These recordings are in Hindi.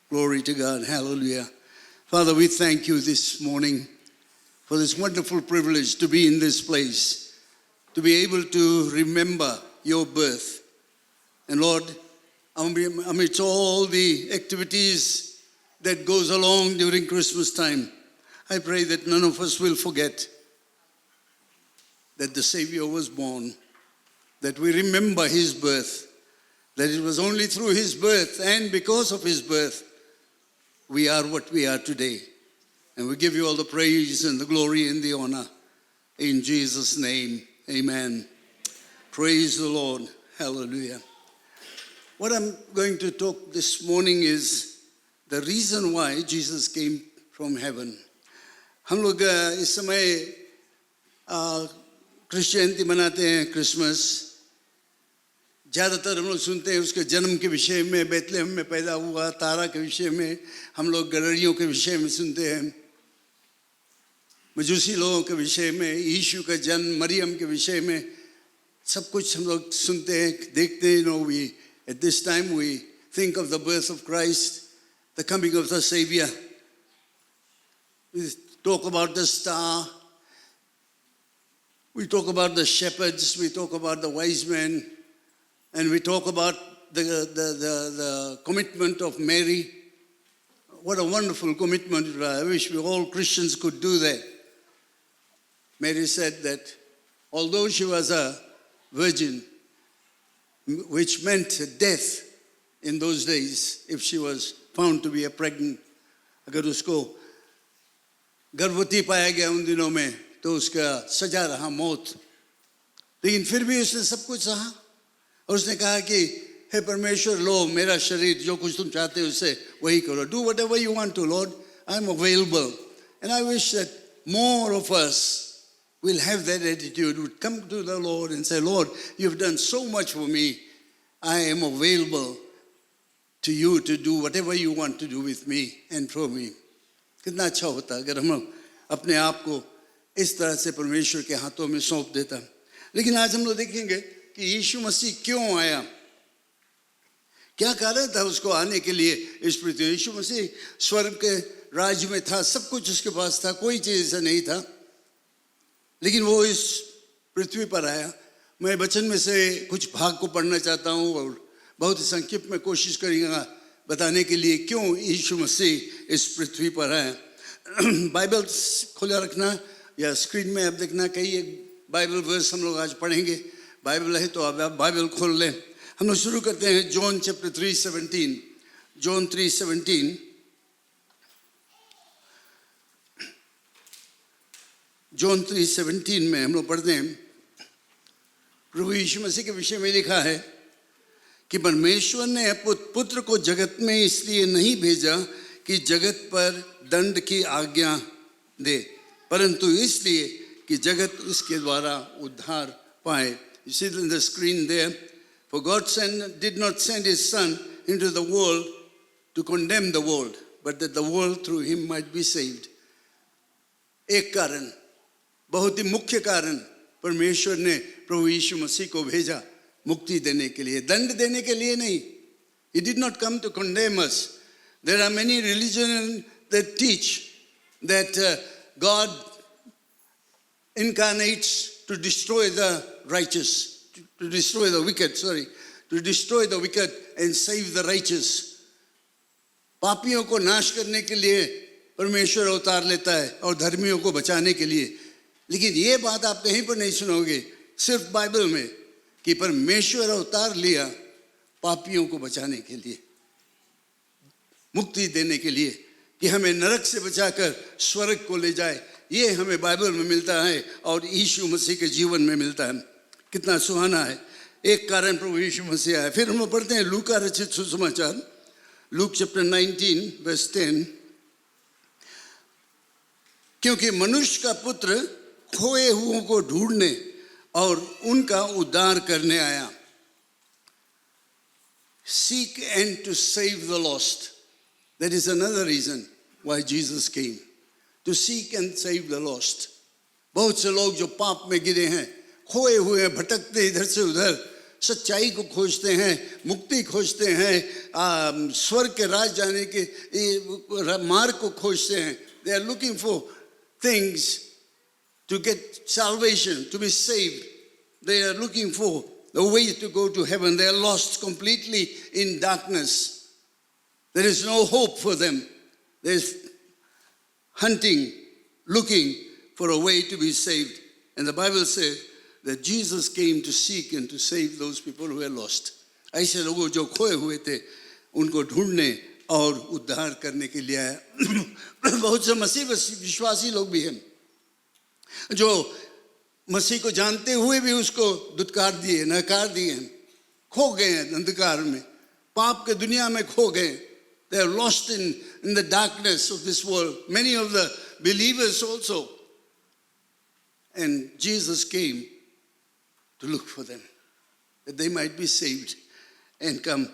Glory to God. Hallelujah. Father, we thank you this morning for this wonderful privilege to be in this place, to be able to remember your birth. And Lord, amidst all the activities that goes along during Christmas time, I pray that none of us will forget that the Savior was born, that we remember his birth, that it was only through his birth and because of his birth we are what we are today. And we give you all the praise and the glory and the honor. In Jesus' name, amen. Praise the Lord. Hallelujah. What I'm going to talk this morning is the reason why Jesus came from heaven. हम लोग इस समय क्रिश्चियनिटी मनाते हैं क्रिसमस. ज़्यादातर हम लोग सुनते हैं उसके जन्म के विषय में, बेथलेहम में पैदा हुआ, तारा के विषय में, हम लोग गडरियों के विषय में सुनते हैं, मजूसी लोगों के विषय में, यीशु का जन्म, मरियम के विषय में, सब कुछ हम लोग सुनते हैं, देखते हैं. At this time we think of the birth of Christ, the coming of the Savior. We talk about the star, we talk about the shepherds, we talk about the wise men, and we talk about the commitment of Mary. What a wonderful commitment. I wish we all Christians could do that. Mary said that although she was a virgin, which meant death in those days if she was found to be a pregnant, अगर उसको गर्भवती पाया गया उन दिनों में तो उसका सजा रहा मौत. लेकिन फिर भी उसने सब कुछ सहा और उसने कहा कि हे परमेश्वर, लो मेरा शरीर, जो कुछ तुम चाहते हो उससे वही करो. Do whatever you want to, Lord. I'm available. And I wish that more of us will have that attitude, would come to the Lord and say, Lord, you've done so much for me. I am available to you to do whatever you want to do with me and for me. कितना अच्छा होता अगर हम अपने आप को इस तरह से परमेश्वर के हाथों में सौंप देता. लेकिन आज हम लोग देखेंगे कि यीशु मसीह क्यों आया, क्या कारण था उसको आने के लिए इस पृथ्वी. यीशु मसीह स्वर्ग के राज्य में था, सब कुछ उसके पास था, कोई चीज़ ऐसा नहीं था, लेकिन वो इस पृथ्वी पर आया. मैं वचन में से कुछ भाग को पढ़ना चाहता हूँ और बहुत ही संक्षिप्त में कोशिश करूँगा बताने के लिए क्यों यीशु मसीह इस पृथ्वी पर आया. बाइबल खोला रखना या स्क्रीन में आप देखना, कई एक बाइबल वर्स हम लोग आज पढ़ेंगे. बाइबल है तो आप बाइबल खोल लें. हम लोग शुरू करते हैं जॉन चैप्टर 3:17. जॉन 3:17. जॉन 3:17 में हम लोग पढ़ते हैं, प्रभु यीशु मसीह के विषय में लिखा है कि परमेश्वर ने पुत्र को जगत में इसलिए नहीं भेजा कि जगत पर दंड की आज्ञा दे, परंतु इसलिए कि जगत उसके द्वारा उद्धार पाए. You see on the screen there, for God did not send his son into the world to condemn the world, but that the world through him might be saved. एक कारण, बहुत ही मुख्य कारण, परमेश्वर ने प्रभु यीशु मसीह को भेजा मुक्ति देने के लिए, दंड देने के लिए नहीं. He did not come to condemn us. There are many religions that teach that God incarnates to destroy the righteous, to destroy the wicked, to destroy the wicked and save the righteous. पापियों को नाश करने के लिए परमेश्वर अवतार लेता है और धर्मियों को बचाने के लिए. लेकिन ये बात आप कहीं पर नहीं सुनोगे, सिर्फ बाइबल में, कि परमेश्वर अवतार लिया पापियों को बचाने के लिए, मुक्ति देने के लिए, कि हमें नरक से बचाकर स्वर्ग को ले जाए. ये हमें बाइबल में मिलता है और यीशु मसीह के जीवन में मिलता है. कितना सुहाना है. एक कारण प्रभु यीशु मसीह आया. फिर हम पढ़ते हैं लूका रचित सुसमाचार, लूक चैप्टर 19 वर्स 10. क्योंकि मनुष्य का पुत्र खोए हुओं को ढूंढने और उनका उद्धार करने आया. Seek and to save the lost. That is another reason why Jesus came. To seek and save the lost. बहुत से लोग जो पाप में गिरे हैं, खोए हुए हैं, भटकते इधर से उधर, सच्चाई को खोजते हैं, मुक्ति खोजते हैं, स्वर्ग के राज जाने के मार्ग को खोजते हैं. They are looking for things to get salvation, to be saved. They are looking for a way to go to heaven. They are lost completely in darkness. There is no hope for them. There is hunting, looking for a way to be saved. And the Bible says that Jesus came to seek and to save those people who were lost. ऐसे लोगों जो खोए हुए थे उनको ढूंढने और उद्धार करने के लिए आया. बहुत से मसीह विश्वासी लोग भी हैं जो मसीह को जानते हुए भी उसको दुत्कार दिए, नकार दिए हैं, खो गए हैं अंधकार में, पाप के दुनिया में खो गए. They are lost in the darkness of this world. Many of the believers also. And Jesus came to look for them, that they might be saved and come.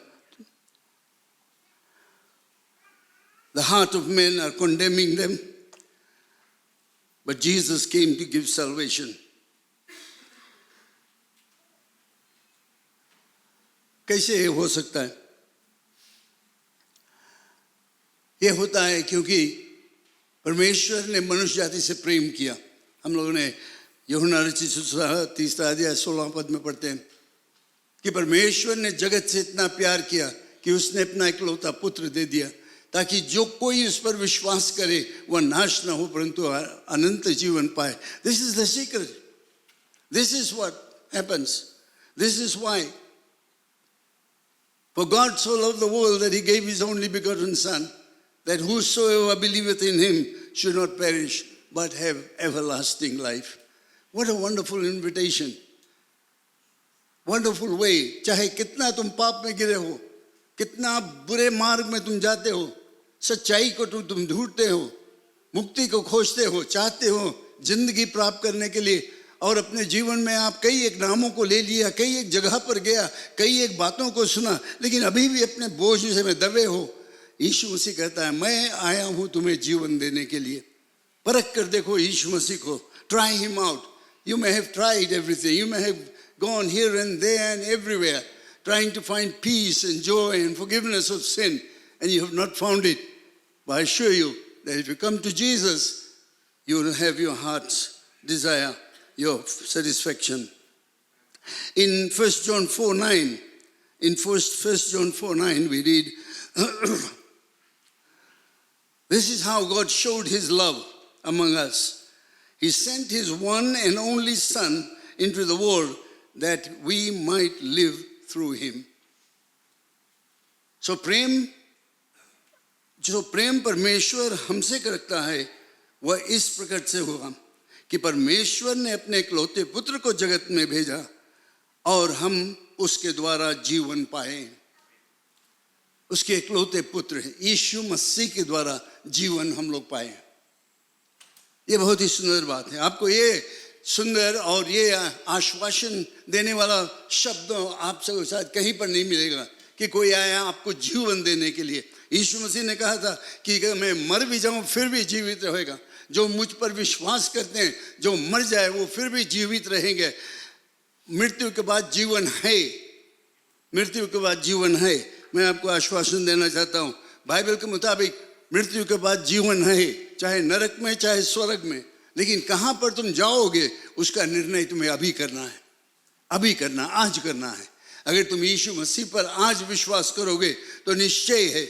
The heart of men are condemning them, but Jesus came to give salvation. कैसे ये हो सकता है? ये होता है क्योंकि परमेश्वर ने मनुष्य जाति से प्रेम किया. हम लोगों ने यूहन्ना रचित सुसमाचार 3 अध्याय 16 पद में पढ़ते हैं कि परमेश्वर ने जगत से इतना प्यार किया कि उसने अपना इकलौता पुत्र दे दिया ताकि जो कोई उस पर विश्वास करे वह नाश न हो परंतु अनंत जीवन पाए. This is the secret. This is what happens. This is why. For God so loved the world that he gave his only begotten Son, that whosoever believeth in him should not perish but have everlasting life. What a wonderful invitation. Wonderful way. चाहे कितना तुम पाप में गिरे हो, कितना बुरे मार्ग में तुम जाते हो, सच्चाई को तुम ढूंढते हो, मुक्ति को खोजते हो, चाहते हो जिंदगी प्राप्त करने के लिए, और अपने जीवन में आप कई एक नामों को ले लिया, कई एक जगह पर गया, कई एक बातों को सुना, लेकिन अभी भी अपने बोझ से में दबे हो. यीशु मसीह कहता है मैं आया हूं तुम्हें जीवन देने के लिए. परख कर देखो यीशु मसीह को. Try him out. You may have tried everything. You may have gone here and there and everywhere trying to find peace and joy and forgiveness of sin, and you have not found it. But I assure you that if you come to Jesus, you will have your heart's desire, your satisfaction. In 1 John 4:9, in 1 John 4:9 we read, this is how God showed his love among us. He sent his one and only Son into the world that we might live through him. So जो प्रेम परमेश्वर हमसे करता है वह इस प्रकार से होगा कि परमेश्वर ने अपने इकलौते पुत्र को जगत में भेजा और हम उसके द्वारा जीवन पाए. उसके इकलौते पुत्र यीशु मसीह के द्वारा जीवन हम लोग पाए. ये बहुत ही सुंदर बात है. आपको ये सुंदर और ये आश्वासन देने वाला शब्द आपसे शायद कहीं पर नहीं मिलेगा कि कोई आया आपको जीवन देने के लिए. यीशु मसीह ने कहा था कि मैं मर भी जाऊं फिर भी जीवित रहेगा. जो मुझ पर विश्वास करते हैं, जो मर जाए वो फिर भी जीवित रहेंगे. मृत्यु के बाद जीवन है. मृत्यु के बाद जीवन है. मैं आपको आश्वासन देना चाहता हूं, बाइबल के मुताबिक मृत्यु के बाद जीवन है, चाहे नरक में चाहे स्वर्ग में. लेकिन कहां पर तुम जाओगे उसका निर्णय तुम्हें अभी करना है. अभी करना, आज करना है. अगर तुम यीशु मसीह पर आज विश्वास करोगे तो निश्चय है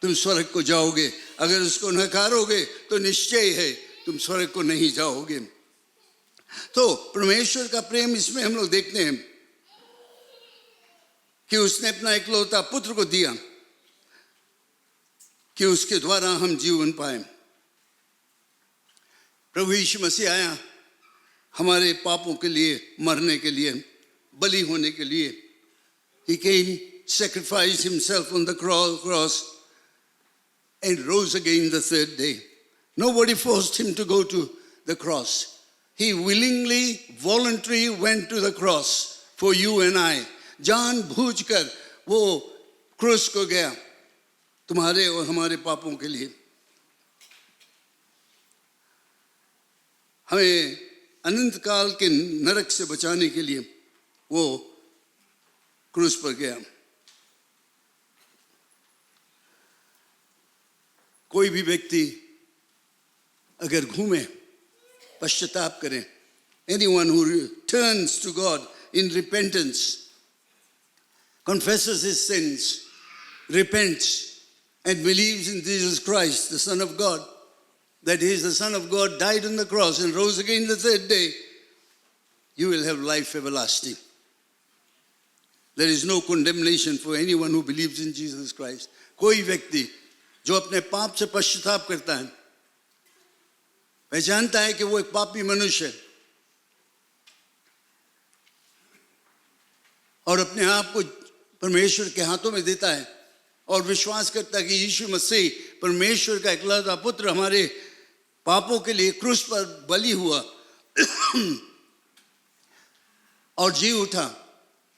तुम स्वर्ग को जाओगे. अगर उसको नकारोगे तो निश्चय है तुम स्वर्ग को नहीं जाओगे. तो परमेश्वर का प्रेम इसमें हम लोग देखते हैं कि उसने अपना इकलौता पुत्र को दिया कि उसके द्वारा हम जीवन पाए. प्रभु यीशु मसीह आया हमारे पापों के लिए, मरने के लिए, बलि होने के लिए. He came, sacrificed himself on the cross and rose again the third day. Nobody forced him to go to the cross. He willingly, voluntarily went to the cross for you and I. जानबूझकर वो क्रूस को गया तुम्हारे और हमारे पापों के लिए. हमें अनंत काल के नरक से बचाने के लिए वो क्रूस पर गया। कोई भी व्यक्ति अगर घूमे, पश्चाताप करें, anyone who turns to God in repentance, confesses his sins, repents, and believes in Jesus Christ, the Son of God, that he is the Son of God, died on the cross and rose again the third day, you will have life everlasting. There is no condemnation for anyone who believes in Jesus Christ. कोई व्यक्ति जो अपने पाप से पश्चाताप करता है, पहचानता है कि वो एक पापी मनुष्य है और अपने आप को परमेश्वर के हाथों में देता है और विश्वास करता है कि यीशु मसीह परमेश्वर का इकलौता पुत्र हमारे पापों के लिए क्रूस पर बलि हुआ और जी उठा,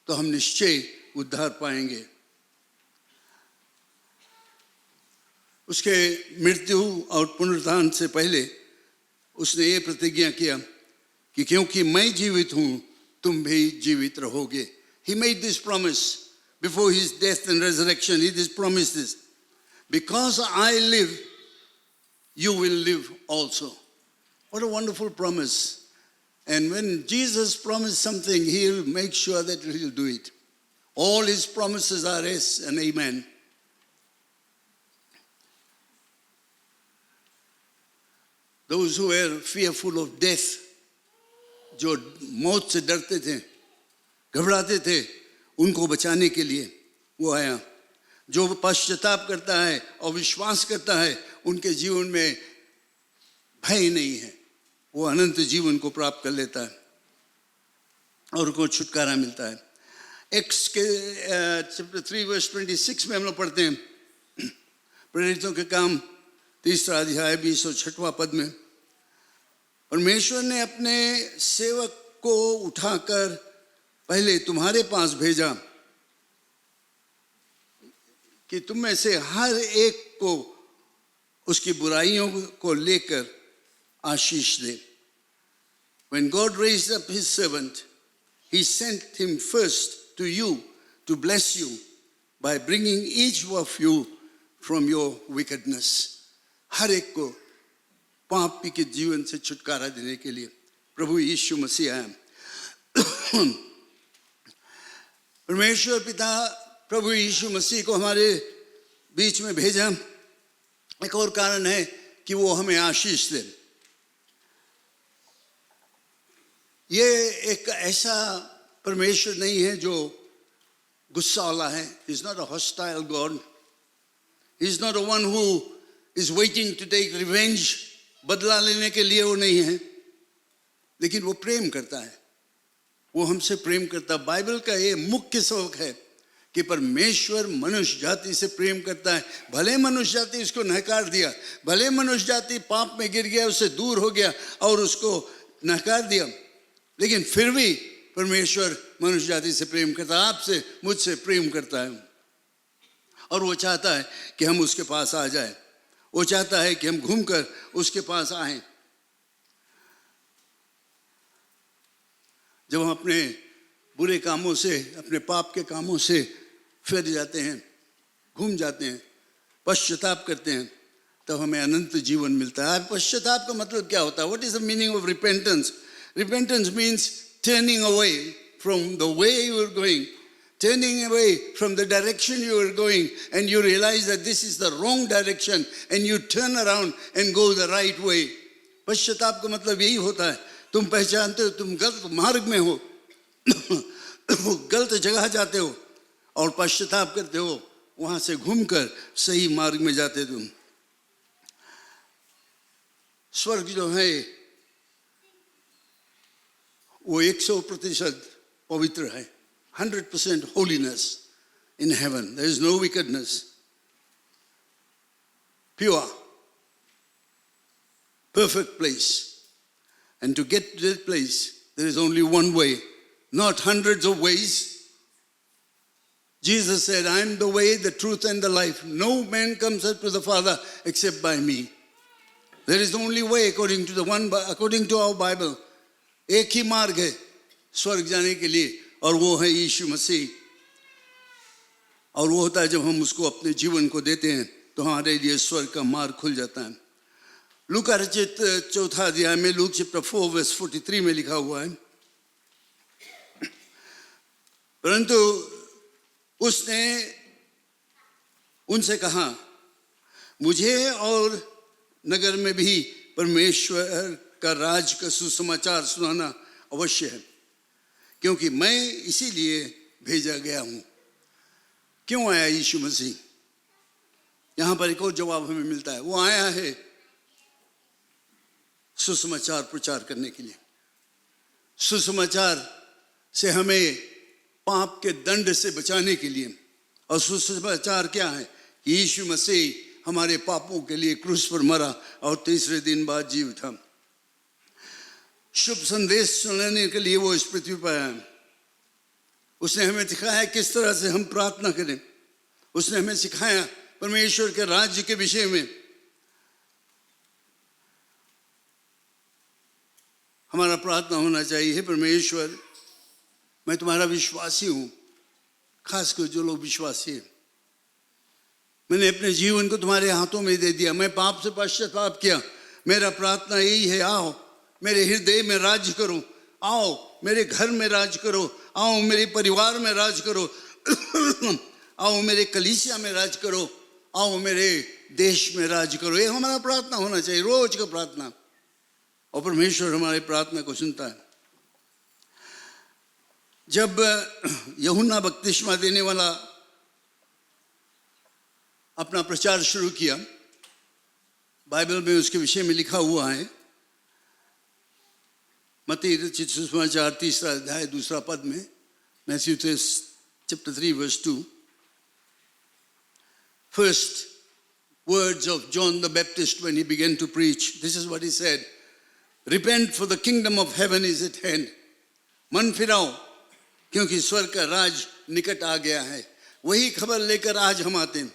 तो हम निश्चय उद्धार पाएंगे। उसके मृत्यु और पुनरुत्थान से पहले उसने ये प्रतिज्ञा किया कि क्योंकि मैं जीवित हूं, तुम भी जीवित रहोगे। He made this promise before his death and resurrection. He just promised this. Because I live, you will live also. What a wonderful promise. And when Jesus promised something, he'll make sure that he'll do it. All his promises are yes and amen. Those who were fearful of death, जो मौत से डरते थे, घबराते थे, उनको बचाने के लिए वो आया। जो पश्चाताप करता है और विश्वास करता है, उनके जीवन में भय नहीं है, वो अनंत जीवन को प्राप्त कर लेता है और उनको छुटकारा मिलता है। एक्स के चैप्टर 3 वर्स 26 में हम लोग पढ़ते हैं, प्रेरितों के काम 3 अध्याय 26वां पद में, परमेश्वर ने अपने सेवक को उठाकर पहले तुम्हारे पास भेजा कि तुम में से हर एक को उसकी बुराइयों को लेकर आशीष दे। When God raised up his servant, he sent him first to you to bless you by bringing each of you from your wickedness. हर एक को पापी के जीवन से छुटकारा देने के लिए प्रभु यीशु मसीह आया। परमेश्वर पिता प्रभु यीशु मसीह को हमारे बीच में भेजा। एक और कारण है कि वो हमें आशीष दे। ये एक ऐसा परमेश्वर नहीं है जो गुस्सा वाला है। He is not a hostile God. He is not a one who is waiting to take revenge. बदला लेने के लिए वो नहीं है, लेकिन वो प्रेम करता है, वो हमसे प्रेम करता है। बाइबल का ये मुख्य सबक है कि परमेश्वर मनुष्य जाति से प्रेम करता है। भले मनुष्य जाति उसको नकार दिया, भले मनुष्य जाति पाप में गिर गया, उससे दूर हो गया और उसको नकार दिया, लेकिन फिर भी परमेश्वर मनुष्य जाति से प्रेम करता है, आपसे मुझसे प्रेम करता है और वो चाहता है कि हम उसके पास आ जाए। वो चाहता है कि हम घूमकर उसके पास आएं। जब हम अपने बुरे कामों से, अपने पाप के कामों से फिर जाते हैं, घूम जाते हैं, पश्चाताप करते हैं, तब हमें अनंत जीवन मिलता है। पश्चाताप का मतलब क्या होता है? What is the meaning of repentance? Repentance means turning away from the way you are going, turning away from the direction you are going, and you realize that this is the wrong direction and you turn around and go the right way. पश्चाताप का मतलब यही होता है, तुम पहचानते हो तुम गलत मार्ग में हो, गलत जगह जाते हो और पश्चाताप करते हो, वहां से घूमकर सही मार्ग में जाते तुम। स्वर्ग जो है वो 100% पवित्र है। 100% holiness in heaven. There is no wickedness. Pure. Perfect place. And to get to that place, there is only one way, not hundreds of ways. Jesus said, I am the way, the truth, and the life. No man comes up to the Father except by me. There is only way according to our Bible. एक ही मार्ग है स्वर्ग जाने के लिए और वो है यीशु मसीह। और वो होता है जब हम उसको अपने जीवन को देते हैं तो हमारे लिए स्वर्ग का मार्ग खुल जाता है। लूका रचित 4 अध्याय में, लूक चैप्टर 4 वर्स 43 में लिखा हुआ है, परंतु उसने उनसे कहा, मुझे और नगर में भी परमेश्वर का राज का सुसमाचार सुनाना अवश्य है, क्योंकि मैं इसीलिए भेजा गया हूं। क्यों आया यीशु मसीह? यहां पर एक और जवाब हमें मिलता है। वो आया है सुसमाचार प्रचार करने के लिए। सुसमाचार से हमें पाप के दंड से बचाने के लिए। और सुसमाचार क्या है? यीशु मसीह हमारे पापों के लिए क्रूस पर मरा और तीसरे दिन बाद जी उठा। शुभ संदेश सुनाने के लिए वो इस पृथ्वी पर आया। उसने हमें सिखाया किस तरह से हम प्रार्थना करें। उसने हमें सिखाया परमेश्वर के राज्य के विषय में। हमारा प्रार्थना होना चाहिए, हे परमेश्वर, मैं तुम्हारा विश्वासी हूं। खासकर जो लोग विश्वासी हैं, मैंने अपने जीवन को तुम्हारे हाथों में दे दिया। मैं पाप से पश्चाताप किया। मेरा प्रार्थना यही है, आओ मेरे हृदय में राज करो, आओ मेरे घर में राज करो, आओ मेरे परिवार में राज करो, आओ मेरे कलीसिया में राज करो, आओ मेरे देश में राज करो। ये हमारा प्रार्थना होना चाहिए, रोज का प्रार्थना। और परमेश्वर हमारी प्रार्थना को सुनता है। जब यूहन्ना बपतिस्मा देने वाला अपना प्रचार शुरू किया, बाइबल में उसके विषय में लिखा हुआ है, मत्ती रचित सुसमाचार 3 अध्याय 2 पद में, Matthew chapter 3 verse 2, first words of John the Baptist when he began to preach, this is what he said, repent for the kingdom of heaven is at hand। मन फिराओ क्योंकि स्वर्ग का राज निकट आ गया है। वही खबर लेकर आज हम आते हैं।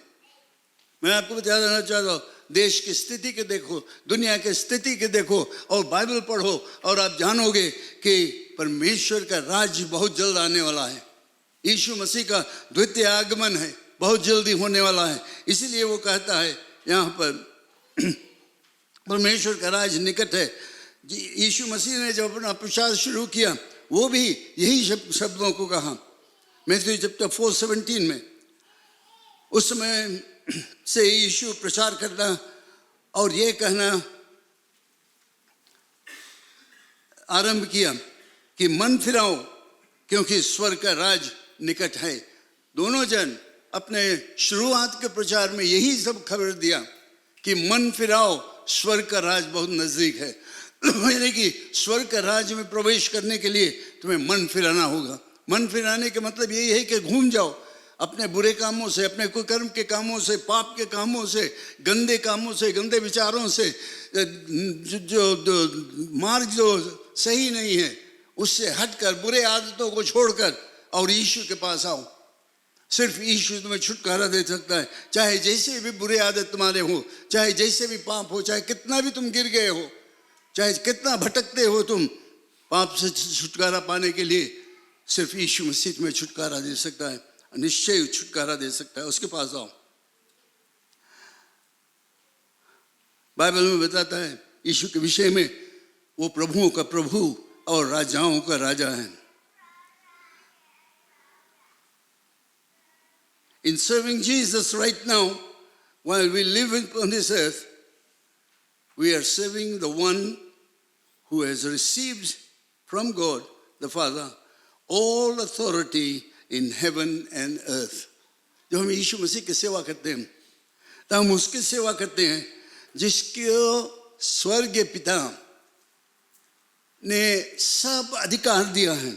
मैं आपको बता देना चाहता हूँ, देश की स्थिति के देखो, दुनिया की स्थिति के देखो और बाइबल पढ़ो और आप जानोगे कि परमेश्वर का राज बहुत जल्द आने वाला है। यीशु मसीह का द्वितीय आगमन है, बहुत जल्दी होने वाला है। इसीलिए वो कहता है यहाँ पर परमेश्वर का राज निकट है। यीशु मसीह ने जब अपना प्रचार शुरू किया, वो भी यही शब्दों को कहा। मैथ्यू चैप्टर 4:17 में, उस समय से यीशु प्रचार करना और ये कहना आरंभ किया कि मन फिराओ क्योंकि स्वर्ग का राज निकट है। दोनों जन अपने शुरुआत के प्रचार में यही सब खबर दिया कि मन फिराओ, स्वर्ग का राज बहुत नजदीक है। यानी कि स्वर्ग का राज में प्रवेश करने के लिए तुम्हें मन फिराना होगा। मन फिराने का मतलब यही है कि घूम जाओ अपने बुरे कामों से, अपने कुकर्म के कामों से, पाप के कामों से, गंदे कामों से, गंदे विचारों से, जो मार्ग जो सही नहीं है उससे हटकर, बुरे आदतों को छोड़कर और यीशु के पास आओ। सिर्फ यीशु तुम्हें छुटकारा दे सकता है। चाहे जैसे भी बुरे आदत तुम्हारे हो, चाहे जैसे भी पाप हो, चाहे कितना भी तुम गिर गए हो, चाहे कितना भटकते हो तुम, पाप से छुटकारा पाने के लिए सिर्फ यीशु मसीह तुम्हें छुटकारा दे सकता है, निश्चय छुटकारा दे सकता है। उसके पास आओ। बाइबल में बताता है यीशु के विषय में, वो प्रभुओं का प्रभु और राजाओं का राजा है। In serving Jesus right now, while we live on this earth, we are serving the one who has received from God the Father all authority in heaven and earth. जब हम यीशु मसीह की सेवा करते हैं तो हम उसकी सेवा करते हैं जिसको स्वर्गीय पिता ने सब अधिकार दिया है।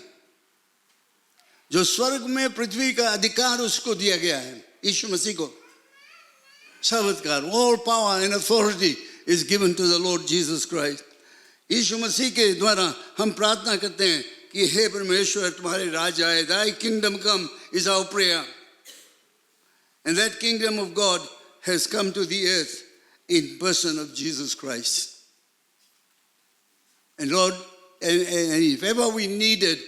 जो स्वर्ग में पृथ्वी का अधिकार उसको दिया गया है, यीशु मसीह को सब अधिकार, all power and authority is given to the Lord Jesus Christ. यीशु मसीह के द्वारा हम प्रार्थना करते हैं कि हे परमेश्वर तुम्हारे राज आए, thy kingdom come is our prayer. And that kingdom of God has come to the earth in person of Jesus Christ. And Lord, and if ever we needed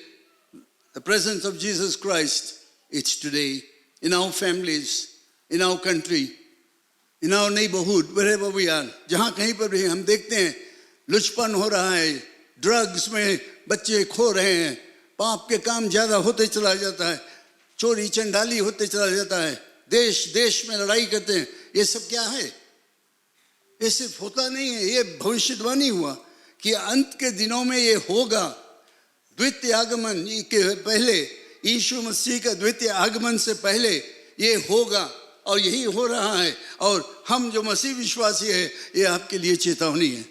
the presence of Jesus Christ, it's today. in our families, in our country, in our neighborhood, wherever we are, जहाँ कहीं पर भी हम देखते हैं लुचपन हो रहा है, ड्रग्स में बच्चे खो रहे हैं, पाप के काम ज़्यादा होते चला जाता है, चोरी चंडाली होते चला जाता है, देश देश में लड़ाई करते हैं. ये सब क्या है? ये सिर्फ होता नहीं है, ये भविष्यवाणी हुआ कि अंत के दिनों में ये होगा. द्वितीय आगमन के पहले, यीशु मसीह का द्वितीय आगमन से पहले ये होगा और यही हो रहा है. और हम जो मसीह विश्वासी है, ये आपके लिए चेतावनी है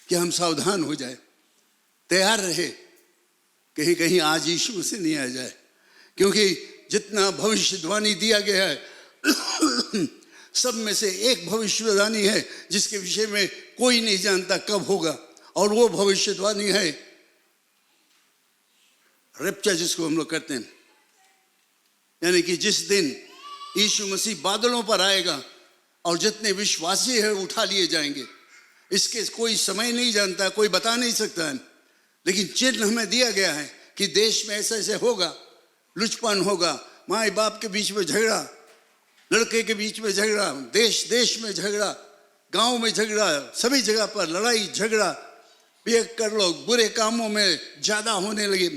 कि हम सावधान हो जाए, तैयार रहे, कहीं कहीं आज यीशु मसीह नहीं आ जाए. क्योंकि जितना भविष्यवाणी दिया गया है सब में से एक भविष्यवाणी है जिसके विषय में कोई नहीं जानता कब होगा, और वो भविष्यवाणी है रैप्चर, जिसको हम लोग करते हैं. यानी कि जिस दिन यीशु मसीह बादलों पर आएगा और जितने विश्वासी हैं उठा लिए जाएंगे. इसके कोई समय नहीं जानता, कोई बता नहीं सकता है, लेकिन चिन्ह हमें दिया गया है कि देश में ऐसे ऐसे होगा, लुचपन होगा, माँ बाप के बीच में झगड़ा, लड़के के बीच में झगड़ा, देश देश में झगड़ा, गांव में झगड़ा, सभी जगह पर लड़ाई झगड़ा, पियक्कर लोग बुरे कामों में ज़्यादा होने लगे.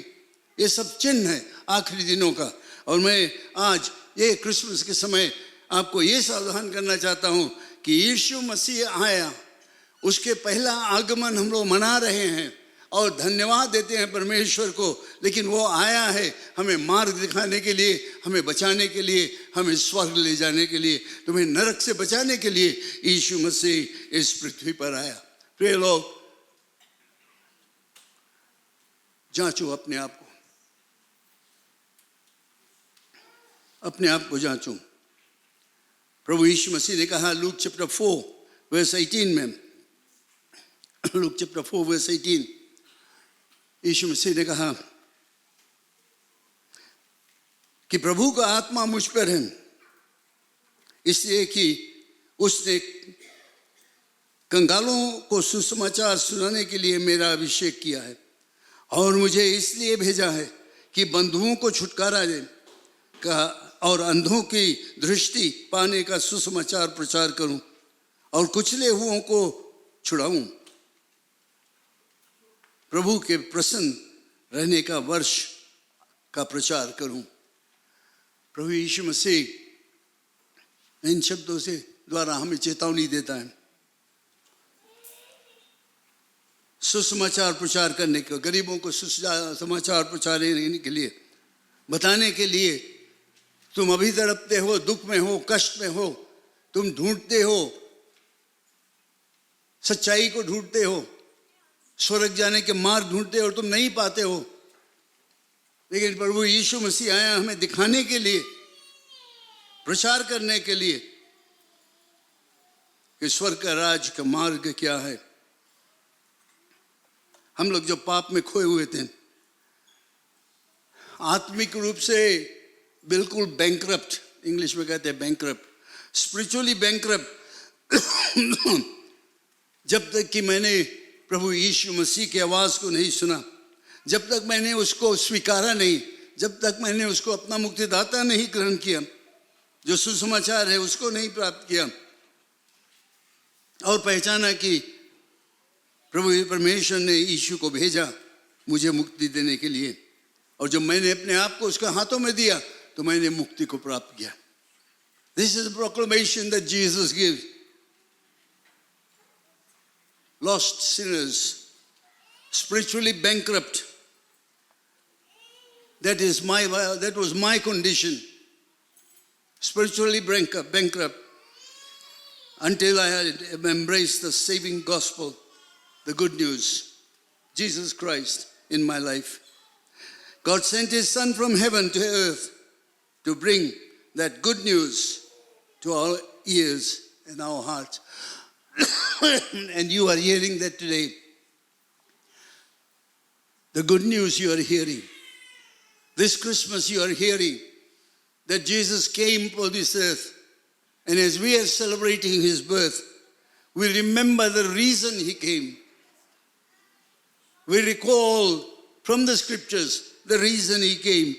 ये सब चिन्ह है आखिरी दिनों का. और मैं आज ये क्रिसमस के समय आपको ये सावधान करना चाहता हूँ कि यीशु मसीह आया, उसके पहला आगमन हम लोग मना रहे हैं और धन्यवाद देते हैं परमेश्वर को. लेकिन वो आया है हमें मार्ग दिखाने के लिए, हमें बचाने के लिए, हमें स्वर्ग ले जाने के लिए, तुम्हें नरक से बचाने के लिए यीशु मसीह इस पृथ्वी पर आया. प्रिय लोग, जांचो अपने आप को, अपने आप को जांचो. प्रभु यीशु मसीह ने कहा लूक चैप्टर 4 वर्स 18 में, लूक चैप्टर 4 वर्स 18, यीशु मसीह ने कहा कि प्रभु का आत्मा मुझ पर है, इसलिए कि उसने कंगालों को सुसमाचार सुनाने के लिए मेरा अभिषेक किया है, और मुझे इसलिए भेजा है कि बंधुओं को छुटकारा दे का और अंधों की दृष्टि पाने का सुसमाचार प्रचार करूं, और कुचले हुओं को छुड़ाऊं, प्रभु के प्रसन्न रहने का वर्ष का प्रचार करूं. प्रभु यीशु मसीह इन शब्दों से द्वारा हमें चेतावनी देता है सुसमाचार प्रचार करने को, गरीबों को सुसमाचार प्रचार करने के लिए, बताने के लिए. तुम अभी तड़पते हो, दुख में हो, कष्ट में हो, तुम ढूंढते हो, सच्चाई को ढूंढते हो, स्वर्ग जाने के मार्ग ढूंढते हो और तुम नहीं पाते हो. लेकिन प्रभु यीशु मसीह आया हमें दिखाने के लिए, प्रचार करने के लिए कि स्वर्ग का राज का मार्ग क्या है. हम लोग जो पाप में खोए हुए थे, आत्मिक रूप से बिल्कुल बैंकरप्ट, इंग्लिश में कहते हैं बैंकरप्ट, स्पिरिचुअली बैंकरप्ट, जब तक कि मैंने प्रभु यीशु मसीह की आवाज़ को नहीं सुना, जब तक मैंने उसको स्वीकारा नहीं, जब तक मैंने उसको अपना मुक्तिदाता नहीं ग्रहण किया, जो सुसमाचार है उसको नहीं प्राप्त किया और पहचाना कि प्रभु परमेश्वर ने यीशु को भेजा मुझे मुक्ति देने के लिए, और जब मैंने अपने आप को उसके हाथों में दिया तो मैंने मुक्ति को प्राप्त किया. This is a proclamation that Jesus gives. Lost sinners, spiritually bankrupt. That was my condition. Spiritually bankrupt until I had embraced the saving gospel, the good news, Jesus Christ in my life. God sent His Son from heaven to earth to bring that good news to our ears and our hearts. And you are hearing that today. The good news you are hearing. This Christmas you are hearing that Jesus came for this earth. And as we are celebrating His birth, we remember the reason He came. We recall from the scriptures the reason He came.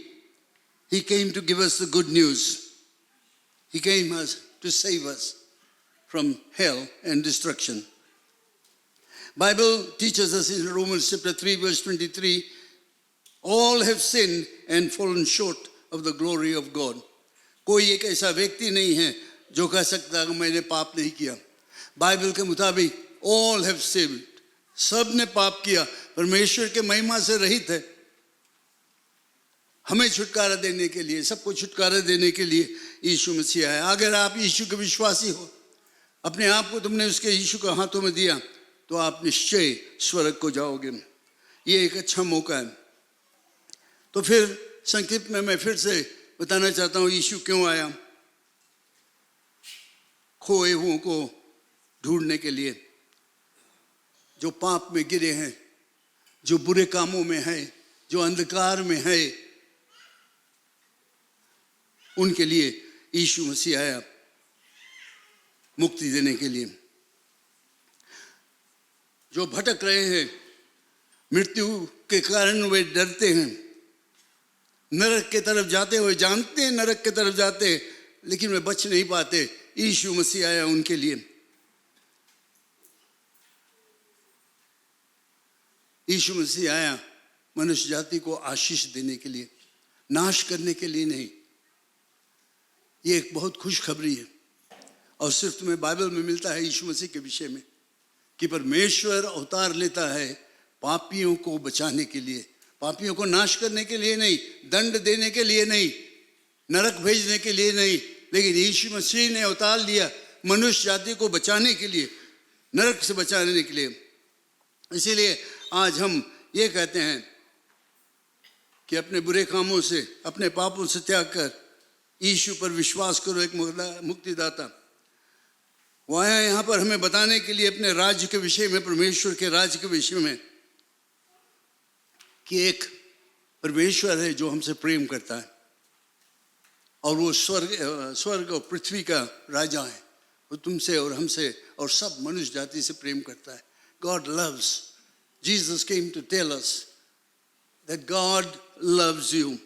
He came to give us the good news. He came as to save us from hell and destruction. Bible teaches us in Romans chapter 3 verse 23, all have sinned and fallen short of the glory of God. कोई एक ऐसा व्यक्ति नहीं है जो कह सकता है कि मैंने पाप नहीं किया. बाइबल के मुताबिक all have sinned, सब ने पाप किया, परमेश्वर के महिमा से रहित है. हमें छुटकारा देने के लिए, सबको छुटकारा देने के लिए यीशु मसीह आया. अगर आप यीशु के विश्वासी हो, अपने आप को तुमने उसके यीशु के हाथों में दिया, तो आप निश्चय स्वर्ग को जाओगे. ये एक अच्छा मौका है. तो फिर संक्षिप्त में मैं फिर से बताना चाहता हूँ यीशु क्यों आया. खोए हुओं को ढूंढने के लिए, जो पाप में गिरे हैं, जो बुरे कामों में है, जो अंधकार में है, उनके लिए यीशु मसीह आया मुक्ति देने के लिए. जो भटक रहे हैं, मृत्यु के कारण वे डरते हैं, नरक के तरफ जाते हुए जानते हैं नरक के तरफ जाते हैं, लेकिन वे बच नहीं पाते. यीशु मसीह आया उनके लिए. यीशु मसीह आया मनुष्य जाति को आशीष देने के लिए, नाश करने के लिए नहीं. ये एक बहुत खुशखबरी है. और सिर्फ तुम्हें बाइबल में मिलता है यीशु मसीह के विषय में कि परमेश्वर अवतार लेता है पापियों को बचाने के लिए, पापियों को नाश करने के लिए नहीं, दंड देने के लिए नहीं, नरक भेजने के लिए नहीं, लेकिन यीशु मसीह ने अवतार लिया मनुष्य जाति को बचाने के लिए, नरक से बचाने के लिए. इसीलिए आज हम ये कहते हैं कि अपने बुरे कामों से, अपने पापों से त्याग कर यीशु पर विश्वास करो, एक मुक्तिदाता. वो आया यहाँ पर हमें बताने के लिए अपने राज्य के विषय में, परमेश्वर के राज्य के विषय में, कि एक परमेश्वर है जो हमसे प्रेम करता है और वो स्वर्ग और पृथ्वी का राजा है. वो तुमसे और हमसे और सब मनुष्य जाति से प्रेम करता है. God loves. Jesus came to tell us that God loves you.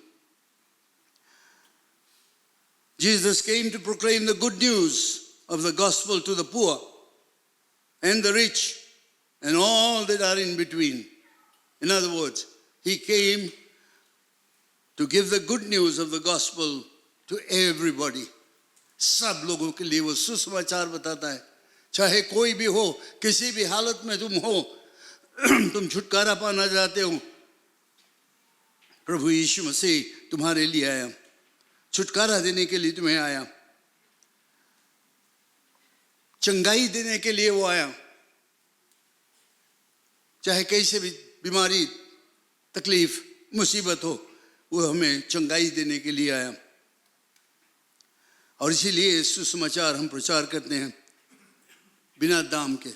Jesus came to proclaim the good news of the gospel to the poor and the rich and all that are in between. In other words, he came to give the good news of the gospel to everybody. सब लोगों के लिए वो सुसमाचार बताता है. चाहे कोई भी हो, किसी भी हालत में तुम हो, तुम छुटकारा पाना चाहते हो, प्रभु यीशु मसीह तुम्हारे लिए आया, छुटकारा देने के लिए तुम्हें आया, चंगाई देने के लिए वो आया. चाहे कैसे भी बीमारी, तकलीफ, मुसीबत हो, वो हमें चंगाई देने के लिए आया. और इसीलिए सुसमाचार हम प्रचार करते हैं बिना दाम के.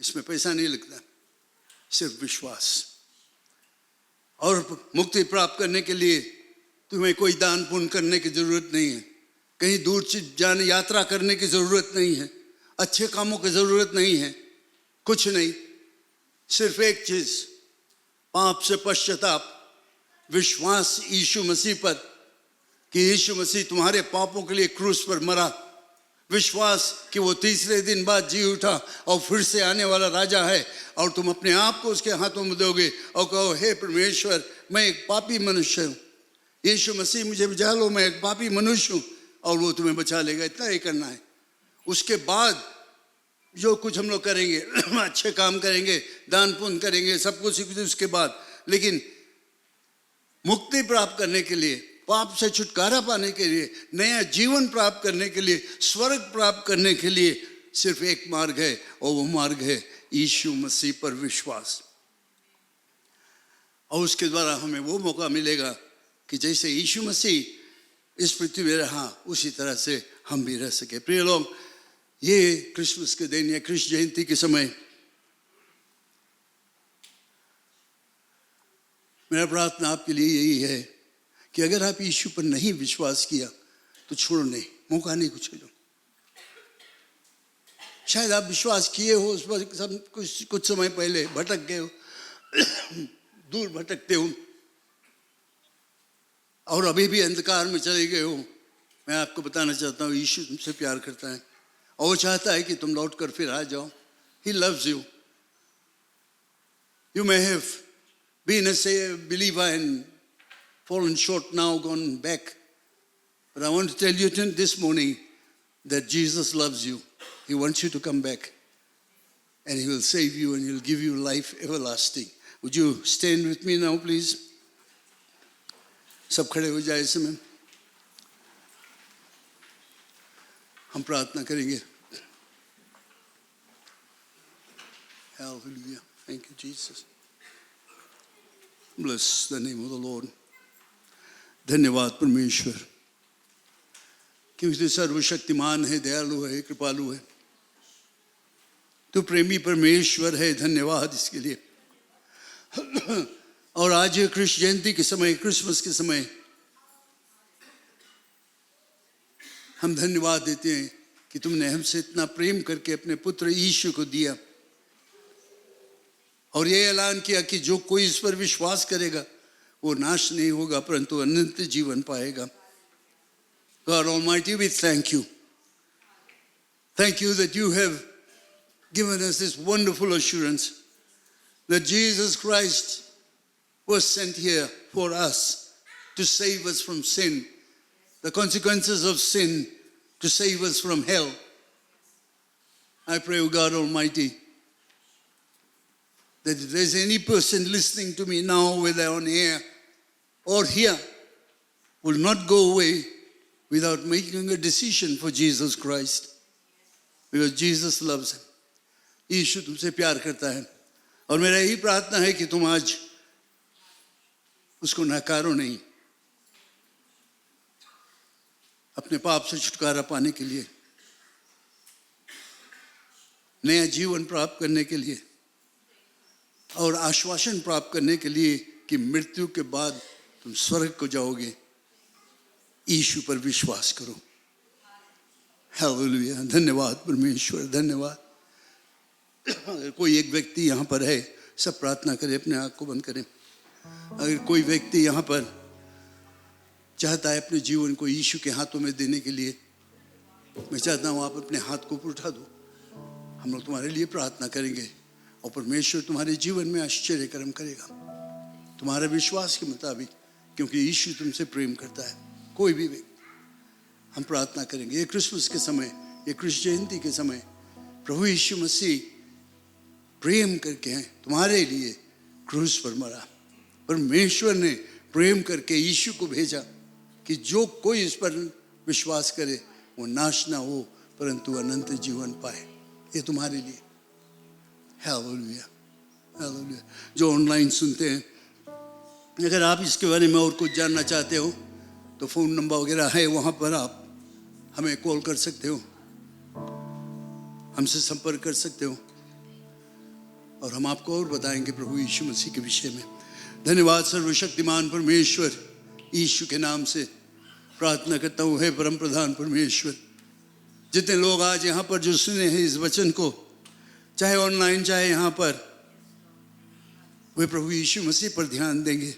इसमें पैसा नहीं लगता, सिर्फ विश्वास. और मुक्ति प्राप्त करने के लिए तुम्हें कोई दान पुण्य करने की जरूरत नहीं है, कहीं दूर जाने यात्रा करने की जरूरत नहीं है, अच्छे कामों की जरूरत नहीं है, कुछ नहीं. सिर्फ एक चीज, पाप से पश्चाताप, विश्वास यीशु मसीह पर कि यीशु मसीह तुम्हारे पापों के लिए क्रूस पर मरा, विश्वास कि वो तीसरे दिन बाद जी उठा और फिर से आने वाला राजा है, और तुम अपने आप को उसके हाथों में दोगे और कहो, हे परमेश्वर, मैं एक पापी मनुष्य हूँ, यीशु मसीह मुझे बचा लो, मैं एक पापी मनुष्य हूँ, और वो तुम्हें बचा लेगा. इतना ही करना है. उसके बाद जो कुछ हम लोग करेंगे, अच्छे काम करेंगे, दान पुण्य करेंगे, सब कुछ उसके बाद. लेकिन मुक्ति प्राप्त करने के लिए, पाप से छुटकारा पाने के लिए, नया जीवन प्राप्त करने के लिए, स्वर्ग प्राप्त करने के लिए सिर्फ एक मार्ग है, और वो मार्ग है यीशु मसीह पर विश्वास. और उसके द्वारा हमें वो मौका मिलेगा कि जैसे यीशु मसीह इस पृथ्वी में रहा, उसी तरह से हम भी रह सके. प्रिय लोग, ये क्रिसमस के दिन या कृष्ण जयंती के समय मेरा प्रार्थना आपके लिए यही है कि अगर आप यीशु पर नहीं विश्वास किया तो छोड़ो नहीं, मौका नहीं कुछ लो. शायद आप विश्वास किए हो उस पर, सब कुछ समय पहले भटक गए हो, दूर भटकते हो, और अभी भी अंधकार में चले गए हो, मैं आपको बताना चाहता हूँ, यीशु तुमसे प्यार करता है और वो चाहता है कि तुम लौट कर फिर आ जाओ. He loves you. You may have been a believer and fallen short now, gone back. But I want to tell you this morning that Jesus loves you. He wants you to come back. And He will save you and He will give you life everlasting. Would you stand with me now, please? सब खड़े हो जाए इस समय. हम प्रार्थना करेंगे. Hallelujah. Thank you, Jesus. Bless the name of the Lord. धन्यवाद परमेश्वर, क्योंकि तू सर्वशक्तिमान है, दयालु है, कृपालु है. तू प्रेमी परमेश्वर है. धन्यवाद इसके लिए. और आज कृष्ण जयंती के समय, क्रिसमस के समय हम धन्यवाद देते हैं कि तुमने हमसे इतना प्रेम करके अपने पुत्र यीशु को दिया और ये ऐलान किया कि जो कोई इस पर विश्वास करेगा वो नाश नहीं होगा परंतु अनंत जीवन पाएगा. God Almighty, we thank you. Thank you that you have given us this wonderful assurance that Jesus Christ was sent here for us to save us from sin, the consequences of sin, to save us from hell. I pray, O God Almighty, that if there's any person listening to me now, whether on air or here, will not go away without making a decision for Jesus Christ, because Jesus loves him. यीशु तुमसे प्यार करता है और मेरा यही प्रार्थना है कि तुम आज उसको नकारो नहीं. अपने पाप से छुटकारा पाने के लिए, नया जीवन प्राप्त करने के लिए और आश्वासन प्राप्त करने के लिए कि मृत्यु के बाद तुम स्वर्ग को जाओगे, यीशु पर विश्वास करो. हालेलुया. धन्यवाद परमेश्वर, धन्यवाद. अगर कोई एक व्यक्ति यहाँ पर है, सब प्रार्थना करें, अपने आँख को बंद करें. अगर कोई व्यक्ति यहाँ पर चाहता है अपने जीवन को यीशु के हाथों में देने के लिए, मैं चाहता हूँ आप अपने हाथ को उठा दो. हम लोग तुम्हारे लिए प्रार्थना करेंगे और परमेश्वर तुम्हारे जीवन में आश्चर्य कर्म करेगा तुम्हारे विश्वास के मुताबिक, क्योंकि यीशु तुमसे प्रेम करता है. कोई भी व्यक्ति, हम प्रार्थना करेंगे. ये क्रिसमस के समय, ये कृष्ण जयंती के समय प्रभु यीशु मसीह प्रेम करके हैं तुम्हारे लिए क्रूस पर मरा. परमेश्वर ने प्रेम करके यीशु को भेजा कि जो कोई इस पर विश्वास करे वो नाश ना हो परंतु अनंत जीवन पाए. ये तुम्हारे लिए. Hallelujah, hallelujah. जो ऑनलाइन सुनते हैं, अगर आप इसके बारे में और कुछ जानना चाहते हो तो फ़ोन नंबर वगैरह है, वहाँ पर आप हमें कॉल कर सकते हो, हमसे संपर्क कर सकते हो और हम आपको और बताएंगे प्रभु यीशु मसीह के विषय में. धन्यवाद सर्वशक्तिमान परमेश्वर, यीशु के नाम से प्रार्थना करता हूँ. हे परम प्रधान परमेश्वर, जितने लोग आज यहाँ पर जो सुने हैं इस वचन को, चाहे ऑनलाइन चाहे यहाँ पर, वे प्रभु यीशु मसीह पर ध्यान देंगे.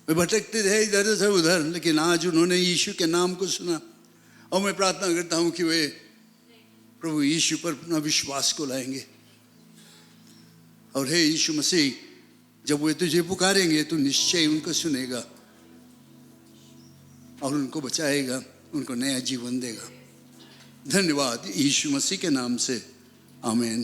वे भटकते रहे इधर से उधर, लेकिन आज उन्होंने यीशु के नाम को सुना और मैं प्रार्थना करता हूँ कि वे प्रभु यीशु पर अपना विश्वास को लाएंगे. और हे यीशु मसीह, जब वे तुझे पुकारेंगे तो निश्चय उनको सुनेगा और उनको बचाएगा, उनको नया जीवन देगा. धन्यवाद यीशु मसीह के नाम से. आमीन.